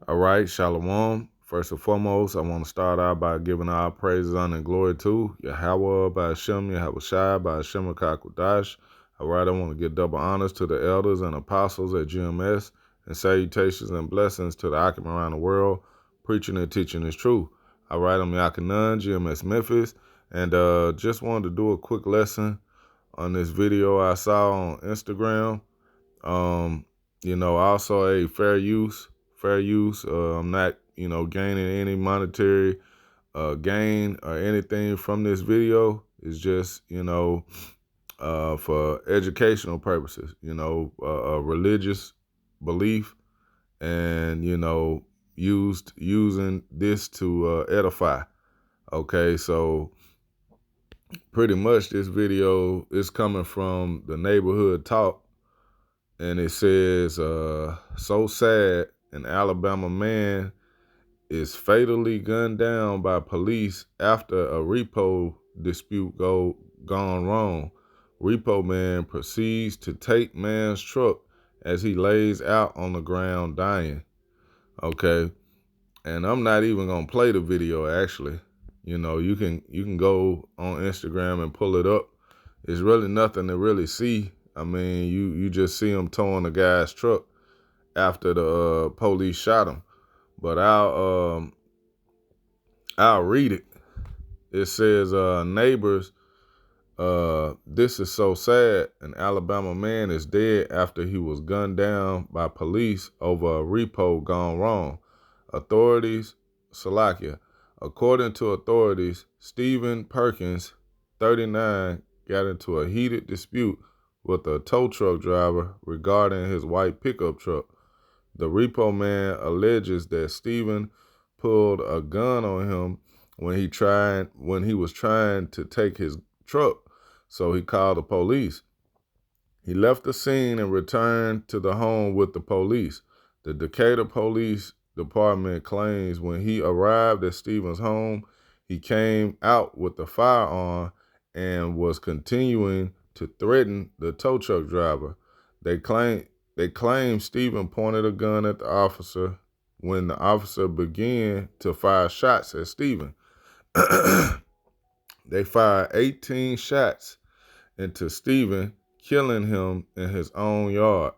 All right, Shalom. First and foremost, I want to start out by giving our praises, honor, and glory to Yahweh by Hashem, Yahweh Shai by Hashem Kakudash. All right, I want to give double honors to the elders and apostles at GMS, and salutations and blessings to the Akim around the world, preaching and teaching is true. All right, I'm Yakanan, GMS Memphis, and just wanted to do a quick lesson on this video I saw on Instagram. Also a fair use. I'm not, gaining any monetary gain or anything from this video. It's just, for educational purposes, a religious belief and, using this to edify. Okay, so pretty much this video is coming from the Neighborhood Talk, and it says, so sad, an Alabama man is fatally gunned down by police after a repo dispute gone wrong. Repo man proceeds to take man's truck as he lays out on the ground dying. Okay, and I'm not even gonna play the video. Actually, you can go on Instagram and pull it up. It's really nothing to really see. I mean, you just see him towing the guy's truck after the police shot him. But I'll read it. It says, neighbors, this is so sad. An Alabama man is dead after he was gunned down by police over a repo gone wrong. Authorities, Salakia. According to authorities, Stephen Perkins, 39, got into a heated dispute with a tow truck driver regarding his white pickup truck. The repo man alleges that Stephen pulled a gun on him when he was trying to take his truck, so he called the police. He left the scene and returned to the home with the police. The Decatur Police Department claims when he arrived at Stephen's home, he came out with a firearm and was continuing to threaten the tow truck driver. They claim Stephen pointed a gun at the officer when the officer began to fire shots at Stephen. They fired 18 shots into Stephen, killing him in his own yard.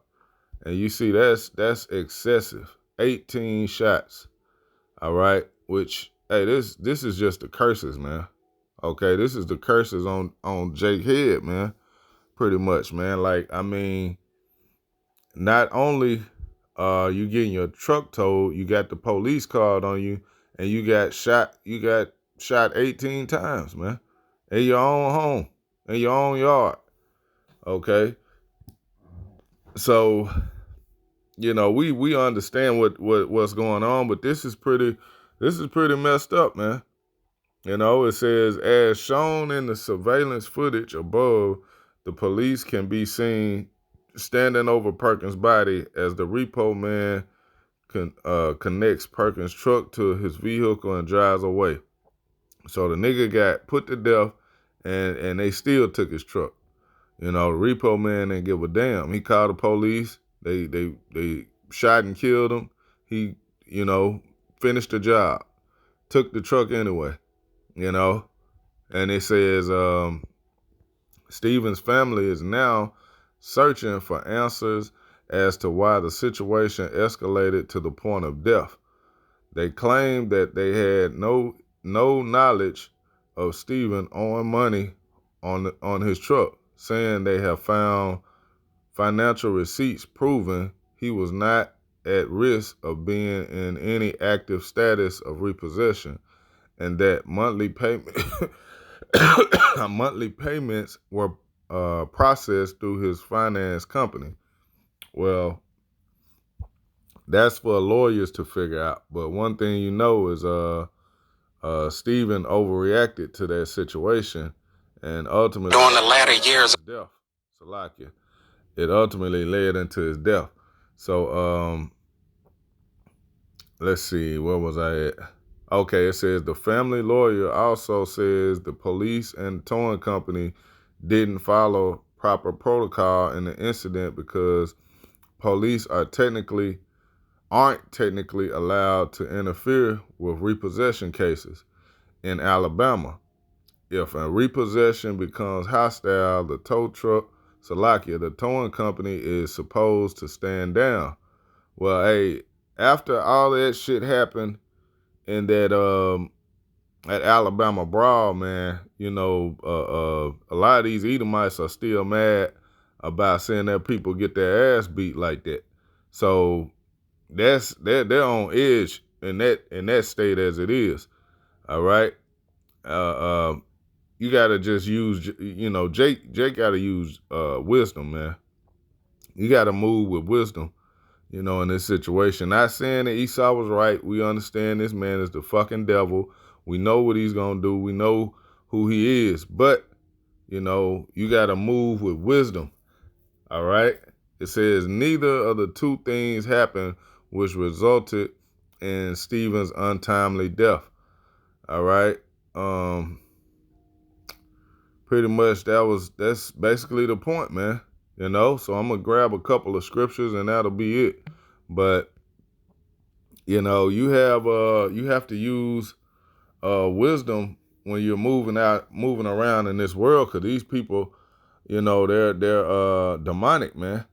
And you see, that's excessive. 18 shots. All right. Which, hey, this is just the curses, man. Okay, this is the curses on Jake Head, man. Pretty much, man. Like, I mean, not only you getting your truck towed, you got the police called on you, and you got shot 18 times, man. In your own home, in your own yard. Okay. So, we understand what's going on, but this is pretty messed up, man. It says, as shown in the surveillance footage above, the police can be seen standing over Perkins' body as the repo man connects Perkins' truck to his vehicle and drives away. So the nigga got put to death, and they still took his truck. The repo man didn't give a damn. He called the police. They shot and killed him. He, finished the job. Took the truck anyway, And it says Stephen's family is now searching for answers as to why the situation escalated to the point of death. They claim that they had no knowledge of Stephen owing money on his truck, saying they have found financial receipts proving he was not at risk of being in any active status of repossession, and that monthly payments were processed through his finance company. Well, that's for lawyers to figure out. But one thing is Stephen overreacted to that situation, and ultimately during the latter years of death, Salakia, it ultimately led into his death. So let's see, where was I at? Okay, it says the family lawyer also says the police and towing company didn't follow proper protocol in the incident because police are technically aren't technically allowed to interfere with repossession cases in Alabama. If a repossession becomes hostile, the the towing company is supposed to stand down. Well, hey, after all that shit happened in that Alabama brawl, man, a lot of these Edomites are still mad about seeing their people get their ass beat like that. So they're on edge in that state as it is. All right. Uh, you gotta just use, Jake gotta use wisdom, man. You gotta move with wisdom, in this situation. Not saying that Esau was right. We understand this man is the fucking devil. We know what he's gonna do. We know who he is. But, you gotta move with wisdom. All right. It says neither of the two things happened which resulted in Stephen's untimely death. All right. Pretty much that's basically the point, man. So I'm gonna grab a couple of scriptures and that'll be it. But you have to use wisdom when you're moving around in this world, because these people, they're demonic, man.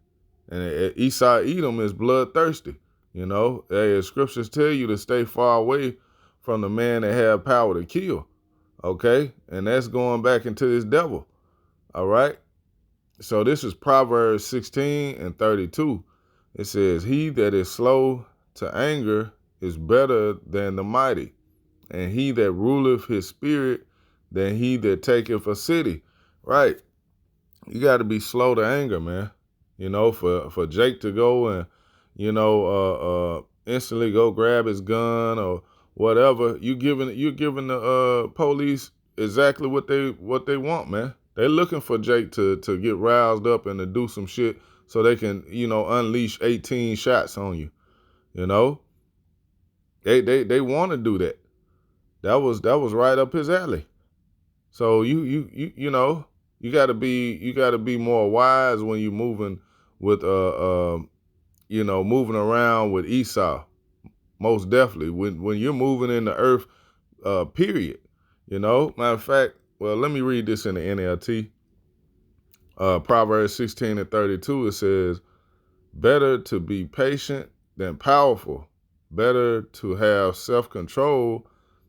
And Esau Edom is bloodthirsty. Hey, scriptures tell you to stay far away from the man that have power to kill. Okay, and that's going back into this devil. All right. So this is Proverbs 16:32. It says, "He that is slow to anger is better than the mighty, and he that ruleth his spirit than he that taketh a city." Right. You got to be slow to anger, man. For Jake to go and, instantly go grab his gun or whatever, you're giving the police exactly what they want, man. They're looking for Jake to get roused up and to do some shit so they can, unleash 18 shots on you. They want to do that. That was right up his alley. So you gotta be more wise when you're moving with moving around with Esau. Most definitely when you're moving in the earth, period. Matter of fact, well, let me read this in the NLT. Proverbs 16:32. It says, "Better to be patient than powerful. Better to have self-control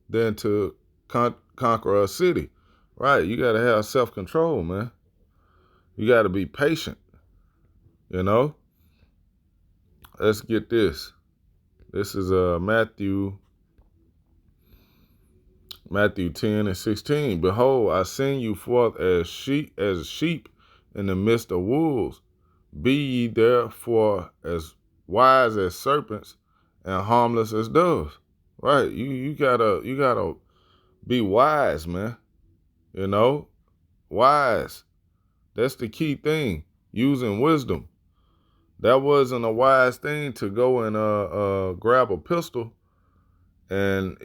than to conquer a city." Right, you got to have self-control, man. You got to be patient, Let's get this. This is Matthew 10:16. "Behold, I send you forth as sheep in the midst of wolves. Be ye therefore as wise as serpents and harmless as doves." Right, you gotta be wise, man. Wise. That's the key thing. Using wisdom. That wasn't a wise thing to go and grab a pistol and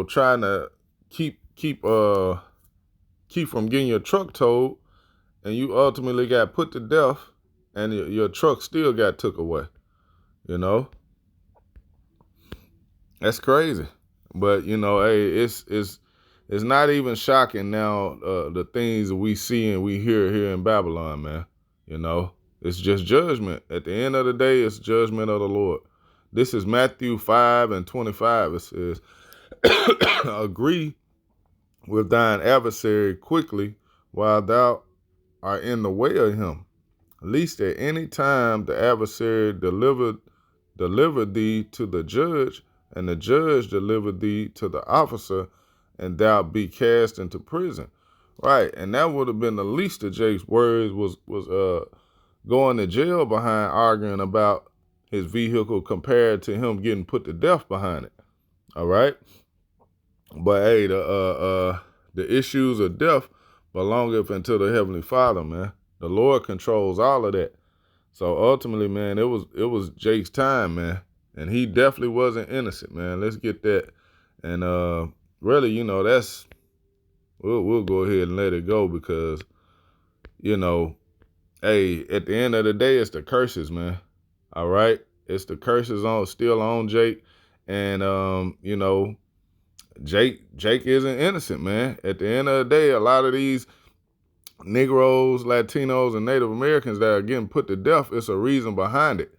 trying to keep from getting your truck towed, and you ultimately got put to death, and your truck still got took away. That's crazy. But hey, it's not even shocking now, the things that we see and we hear here in Babylon, man. It's just judgment. At the end of the day, it's judgment of the Lord. This is Matthew 5:25. It says, "Agree with thine adversary quickly while thou art in the way of him, lest at any time the adversary deliver thee to the judge, and the judge deliver thee to the officer, and thou be cast into prison." Right, and that would have been the least of Jake's words was going to jail behind arguing about his vehicle compared to him getting put to death behind it. All right, but hey, the issues of death belongeth unto the Heavenly Father, man. The Lord controls all of that. So ultimately, man, it was Jake's time, man, and he definitely wasn't innocent, man. Let's get that, and really, that's we'll go ahead and let it go because, hey, at the end of the day, it's the curses, man. All right, It's the curses still on Jake. And you know, Jake isn't innocent, man. At the end of the day, a lot of these Negroes, Latinos, and Native Americans that are getting put to death, it's a reason behind it.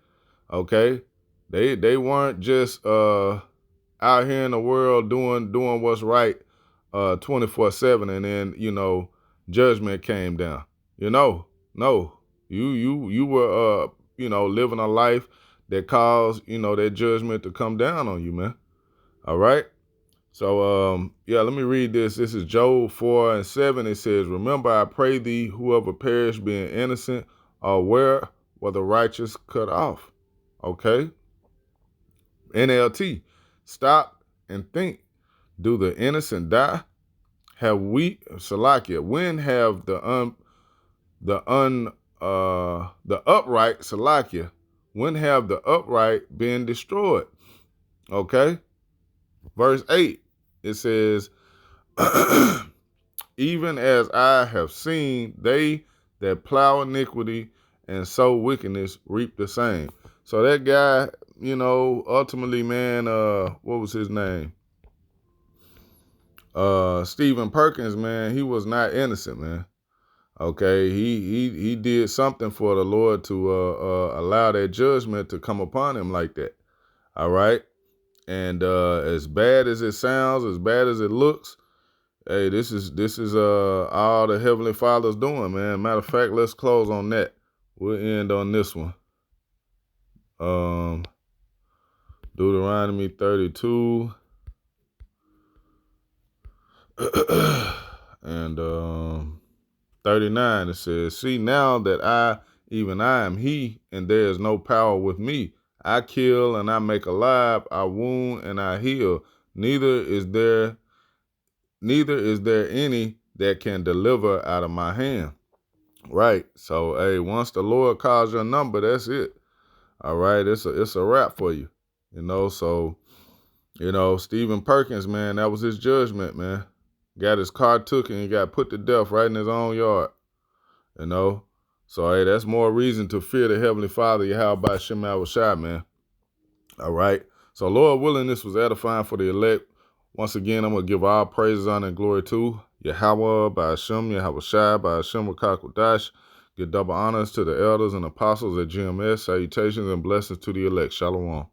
Okay? They weren't just out here in the world doing what's right 24/7, and then, you know, judgment came down. You know, no. You were you know, living a life that caused, you know, that judgment to come down on you, man. All right? So yeah, let me read this. This is Job 4:7. It says, "Remember, I pray thee, whoever perished being innocent, or where were the righteous cut off?" Okay. NLT. Stop and think. Do the innocent die? Have we, Salakia, when have the upright, Salakia, when have the upright been destroyed? Okay. Verse 8, it says, "Even as I have seen, they that plow iniquity and sow wickedness reap the same." So that guy, you know, ultimately, man, what was his name? Stephen Perkins, man, he was not innocent, man. Okay, he did something for the Lord to allow that judgment to come upon him like that. All right, and as bad as it sounds, as bad as it looks, hey, this is all the Heavenly Father's doing, man. Matter of fact, let's close on that. We'll end on this one. Deuteronomy 32 and 39. It says, "See now that even I am He, and there is no power with me. I kill and I make alive. I wound and I heal. Neither is there any that can deliver out of my hand." Right. So, hey, once the Lord calls your number, that's it. All right. It's a wrap for you. You know, so, you know, Stephen Perkins, man, that was his judgment, man. Got his car took and he got put to death right in his own yard. You know? So, hey, that's more reason to fear the Heavenly Father, Yahweh Shem Shai, man. All right. So, Lord willing, this was edifying for the elect. Once again, I'm going to give all praises, honor, and glory to Yahweh, by Hashem, Yahweh Shai, by Hashem, Wakakodash. Give double honors to the elders and apostles at GMS. Salutations and blessings to the elect. Shalom.